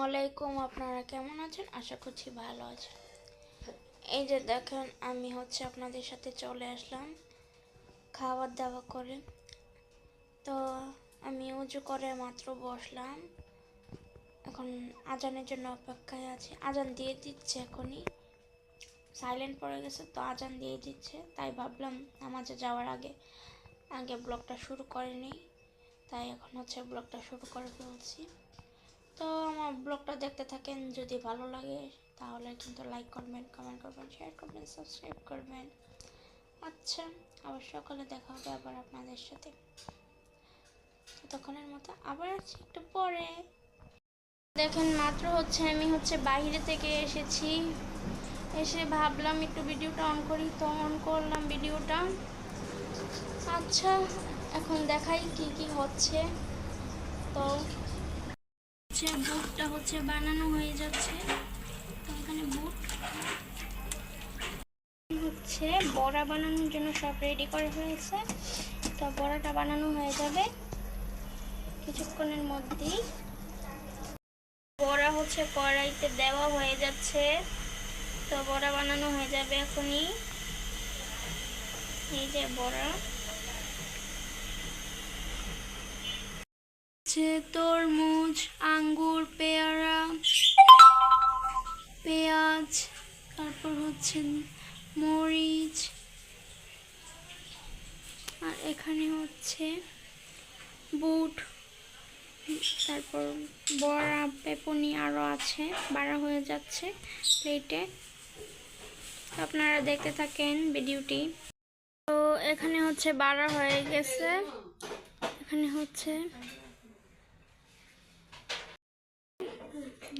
আলাইকুম, আপনারা কেমন আছেন? আশা করছি ভালো আছেন। এই যে দেখেন, আমি আপনাদের সাথে চলে আসলাম খাবার দাওয়া করে। তো আমি উজু করে মাত্র বসলাম, এখন আজানের জন্য অপেক্ষায় আছি। আজান দিয়ে দিচ্ছে, এখনই সাইলেন্ট পড়ে গেছে, তো আজান দিয়ে দিচ্ছে। তাই ভাবলাম নামাজে যাওয়ার আগে ব্লগটা শুরু করিনি, তাই এখন ব্লগটা শুরু করে ফেলছি। তো আমার ব্লগটা দেখতে থাকেন, যদি ভালো লাগে তাহলে কিন্তু লাইক করবেন, কমেন্ট করবেন, শেয়ার করবেন, সাবস্ক্রাইব করবেন। আচ্ছা, আবার সকালে দেখা হবে আবার আপনাদের সাথে। ততক্ষণের মতো আবার আসছি একটু পরে। দেখেন, মাত্র আমি বাইরে থেকে এসেছি, এসে ভাবলাম একটু ভিডিওটা অন করি, তো অন করলাম ভিডিওটা। আচ্ছা, এখন দেখাই কি কি হচ্ছে। তো বুটটা বানানো হয়ে যাচ্ছে। তো এখানে বুট বড়া বানানোর জন্য সব রেডি করা হয়েছে। তো বড়াটা বানানো হয়ে যাবে কিছুক্ষণের মধ্যেই। বড়া কড়াইতে দেওয়া হয়ে যাচ্ছে, তো বড়া বানানো হয়ে যাবে এখনই। এই যে বড়া তরমুজ, আঙ্গুর, পেয়ারা, পেঁয়াজ, তারপর মরিচ, আর এখানে বুট, তারপর বড়া, পেপনি আরও আছে, বাড়া হয়ে যাচ্ছে প্লেটে। আপনারা দেখতে থাকেন ভিডিওটি। তো এখানে বাড়া হয়ে গেছে, এখানে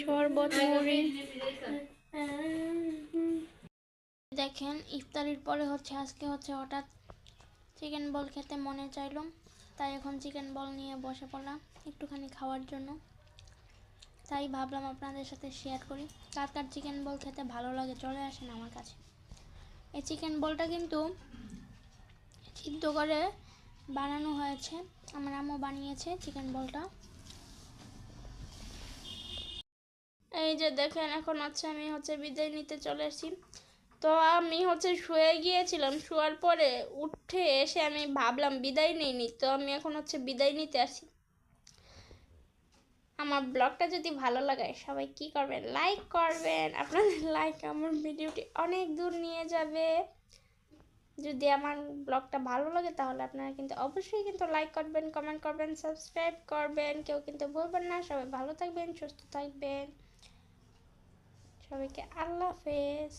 শরবত, মুড়ি। দেখেন, ইফতারির পরে আজকে হঠাৎ চিকেন বল খেতে মনে চাইলো, তাই এখন চিকেন বল নিয়ে বসে পড়লাম একটুখানি খাওয়ার জন্য। তাই ভাবলাম আপনাদের সাথে শেয়ার করি। কার কার চিকেন বল খেতে ভালো লাগে চলে আসেন আমার কাছে। এই চিকেন বলটা কিন্তু সিদ্ধ করে বানানো হয়েছে, আমার আম্মু বানিয়েছে চিকেন বলটা। এই যে দেখেন, এখন আমি বিদায় নিতে চলে আসছি। তো আমি শুয়ে গিয়েছিলাম, শোয়ার পরে উঠে এসে আমি ভাবলাম বিদায় নিইনি, তো আমি এখন বিদায় নিতে আসি। আমার ব্লগটা যদি ভালো লাগে সবাই কি করবেন, লাইক করবেন। আপনাদের লাইক আমার ভিডিওটি অনেক দূর নিয়ে যাবে। যদি আমার ব্লগটা ভালো লাগে তাহলে আপনারা কিন্তু অবশ্যই লাইক করবেন, কমেন্ট করবেন, সাবস্ক্রাইব করবেন। কেউ কিন্তু ভুলবেন না। সবাই ভালো থাকবেন, সুস্থ থাকবেন। সবাইকে আল্লাহ হাফেজ।